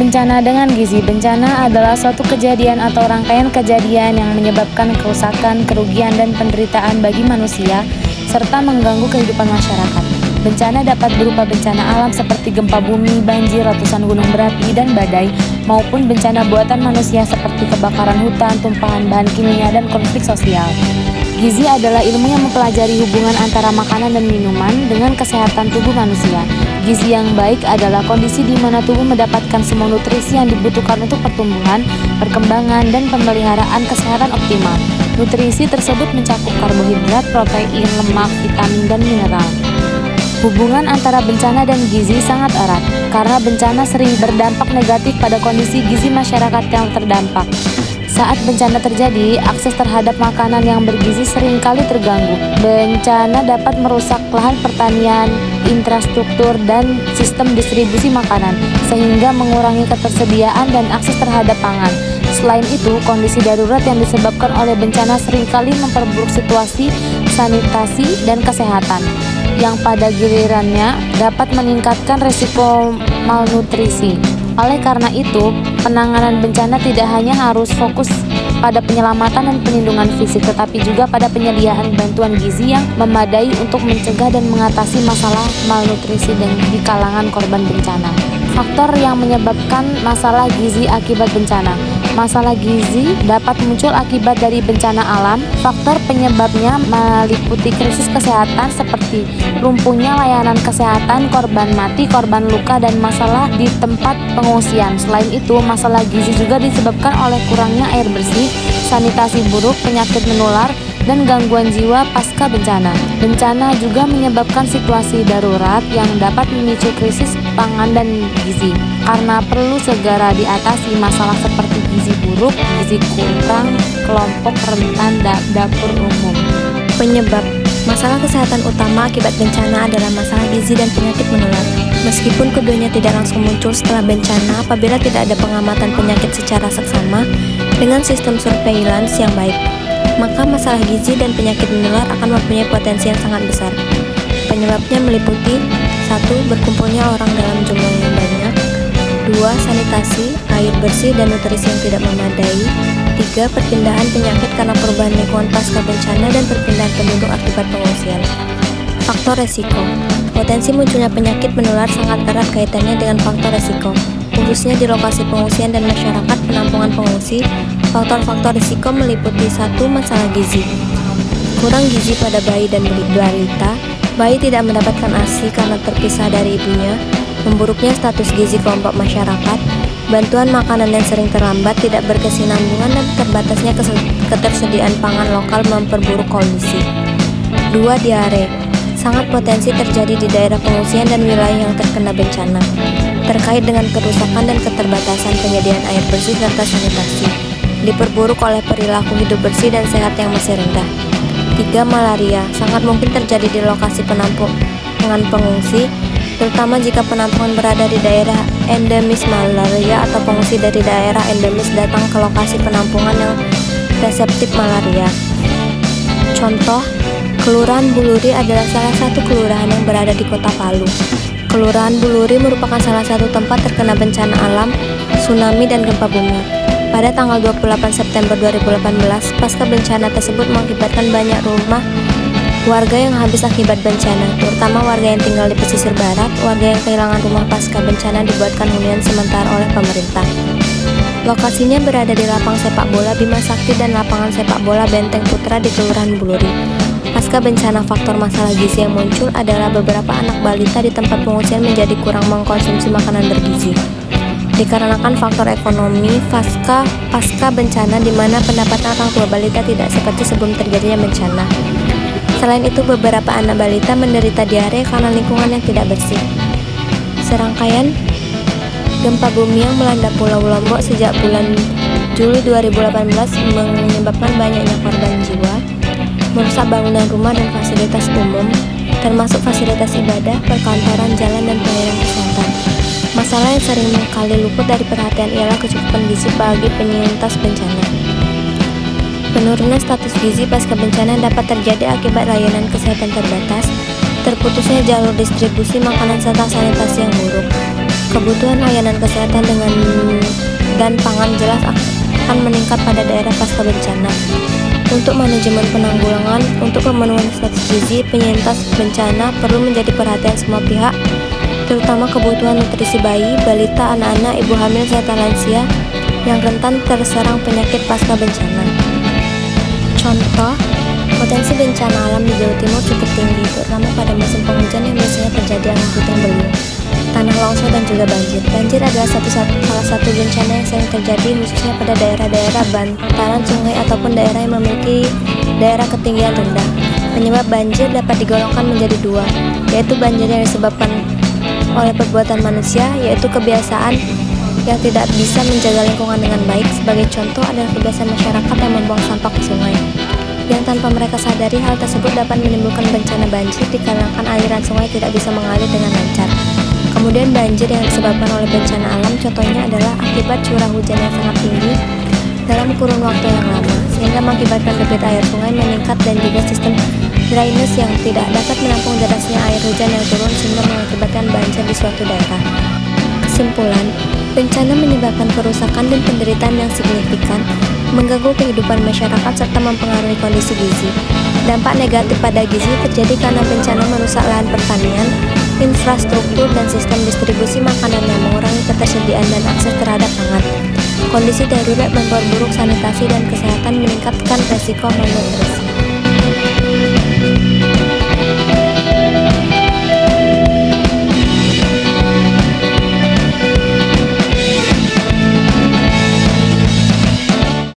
Bencana dengan gizi. Bencana adalah suatu kejadian atau rangkaian kejadian yang menyebabkan kerusakan, kerugian, dan penderitaan bagi manusia, serta mengganggu kehidupan masyarakat. Bencana dapat berupa bencana alam seperti gempa bumi, banjir, letusan gunung berapi, dan badai, maupun bencana buatan manusia seperti kebakaran hutan, tumpahan bahan kimia, dan konflik sosial. Gizi adalah ilmu yang mempelajari hubungan antara makanan dan minuman dengan kesehatan tubuh manusia. Gizi yang baik adalah kondisi di mana tubuh mendapatkan semua nutrisi yang dibutuhkan untuk pertumbuhan, perkembangan, dan pemeliharaan kesehatan optimal. Nutrisi tersebut mencakup karbohidrat, protein, lemak, vitamin, dan mineral. Hubungan antara bencana dan gizi sangat erat, karena bencana sering berdampak negatif pada kondisi gizi masyarakat yang terdampak. Saat bencana terjadi, akses terhadap makanan yang bergizi seringkali terganggu. Bencana dapat merusak lahan pertanian, infrastruktur, dan sistem distribusi makanan, sehingga mengurangi ketersediaan dan akses terhadap pangan. Selain itu, kondisi darurat yang disebabkan oleh bencana seringkali memperburuk situasi sanitasi dan kesehatan, yang pada gilirannya dapat meningkatkan risiko malnutrisi. Oleh karena itu, penanganan bencana tidak hanya harus fokus pada penyelamatan dan perlindungan fisik, tetapi juga pada penyediaan bantuan gizi yang memadai untuk mencegah dan mengatasi masalah malnutrisi di kalangan korban bencana. Faktor yang menyebabkan masalah gizi akibat bencana. Masalah gizi dapat muncul akibat dari bencana alam. Faktor penyebabnya meliputi krisis kesehatan seperti lumpuhnya layanan kesehatan, korban mati, korban luka, dan masalah di tempat pengungsian. Selain itu, masalah gizi juga disebabkan oleh kurangnya air bersih, sanitasi buruk, penyakit menular, dan gangguan jiwa pasca bencana. Bencana juga menyebabkan situasi darurat yang dapat memicu krisis pangan dan gizi. Karena perlu segera diatasi masalah seperti gizi buruk, gizi kurang, kelompok rentan, dapur umum. Penyebab masalah kesehatan utama akibat bencana adalah masalah gizi dan penyakit menular. Meskipun keduanya tidak langsung muncul setelah bencana, apabila tidak ada pengamatan penyakit secara seksama dengan sistem surveillance yang baik, maka masalah gizi dan penyakit menular akan mempunyai potensi yang sangat besar. Penyebabnya meliputi 1. Berkumpulnya orang dalam jumlah yang banyak, 2. Sanitasi, air bersih, dan nutrisi yang tidak memadai, 3. Perpindahan penyakit karena perubahan lingkungan pasca bencana dan perpindahan penduduk akibat pengungsian. Faktor resiko. Potensi munculnya penyakit menular sangat erat kaitannya dengan faktor resiko, khususnya di lokasi pengungsian dan masyarakat penampungan pengungsi. Faktor-faktor risiko meliputi 1. Masalah gizi. Kurang gizi pada bayi dan balita. Bayi tidak mendapatkan ASI karena terpisah dari ibunya. Memburuknya status gizi kelompok masyarakat. Bantuan makanan yang sering terlambat, tidak berkesinambungan, dan terbatasnya ketersediaan pangan lokal memperburuk kondisi. 2. Diare. Sangat potensi terjadi di daerah pengungsian dan wilayah yang terkena bencana, terkait dengan kerusakan dan keterbatasan penyediaan air bersih serta sanitasi. Diperburuk oleh perilaku hidup bersih dan sehat yang masih rendah. 3. Malaria. Sangat mungkin terjadi di lokasi penampungan pengungsi, terutama jika penampungan berada di daerah endemis malaria atau pengungsi dari daerah endemis datang ke lokasi penampungan yang reseptif malaria. Contoh, Kelurahan Buluri adalah salah satu kelurahan yang berada di Kota Palu. Kelurahan Buluri merupakan salah satu tempat terkena bencana alam, tsunami, dan gempa bumi. Pada tanggal 28 September 2018, pasca bencana tersebut mengakibatkan banyak rumah warga yang habis akibat bencana, terutama warga yang tinggal di pesisir barat. Warga yang kehilangan rumah pasca bencana dibuatkan hunian sementara oleh pemerintah. Lokasinya berada di lapang sepak bola Bima Sakti dan lapangan sepak bola Benteng Putra di Kelurahan Buluri. Pasca bencana, faktor masalah gizi yang muncul adalah beberapa anak balita di tempat pengungsian menjadi kurang mengkonsumsi makanan bergizi. Dikarenakan faktor ekonomi pasca bencana, di mana pendapatan orang tua balita tidak seperti sebelum terjadinya bencana. Selain itu, beberapa anak balita menderita diare karena lingkungan yang tidak bersih. Serangkaian gempa bumi yang melanda Pulau Lombok sejak bulan Juli 2018 menyebabkan banyaknya korban jiwa, merusak bangunan rumah dan fasilitas umum, termasuk fasilitas ibadah, perkantoran, jalan, dan pelayanan kesehatan. Masalah yang sering kali luput dari perhatian ialah kecukupan gizi bagi penyintas bencana. Penurunan status gizi pasca bencana dapat terjadi akibat layanan kesehatan terbatas, terputusnya jalur distribusi makanan serta sanitasi yang buruk. Kebutuhan layanan kesehatan dan pangan jelas akan meningkat pada daerah pasca bencana. Untuk manajemen penanggulangan, untuk pemenuhan status gizi penyintas bencana perlu menjadi perhatian semua pihak, terutama kebutuhan nutrisi bayi, balita, anak-anak, ibu hamil, serta lansia yang rentan terserang penyakit pasca bencana. Contoh, potensi bencana alam di Jawa Timur cukup tinggi, terutama pada musim penghujan yang biasanya terjadi angin puting beliung, tanah longsor, dan juga banjir. Banjir adalah salah satu bencana yang sering terjadi khususnya pada daerah-daerah bantaran sungai ataupun daerah yang memiliki daerah ketinggian rendah. Penyebab banjir dapat digolongkan menjadi dua, yaitu banjir yang disebabkan oleh perbuatan manusia, yaitu kebiasaan yang tidak bisa menjaga lingkungan dengan baik. Sebagai contoh adalah kebiasaan masyarakat yang membuang sampah ke sungai, yang tanpa mereka sadari hal tersebut dapat menimbulkan bencana banjir dikarenakan aliran sungai tidak bisa mengalir dengan lancar. Kemudian banjir yang disebabkan oleh bencana alam contohnya adalah akibat curah hujan yang sangat tinggi dalam kurun waktu yang lama, sehingga mengakibatkan debit air sungai meningkat dan juga sistem drainase yang tidak dapat menampung derasnya air hujan yang turun sehingga mengakibatkan banjir di suatu daerah. Kesimpulan, bencana menyebabkan kerusakan dan penderitaan yang signifikan, mengganggu kehidupan masyarakat serta mempengaruhi kondisi gizi. Dampak negatif pada gizi terjadi karena bencana merusak lahan pertanian, infrastruktur, dan sistem distribusi makanan yang mengurangi ketersediaan dan akses terhadap pangan. Kondisi darurat memperburuk sanitasi dan kesehatan, meningkatkan resiko malnutrisi.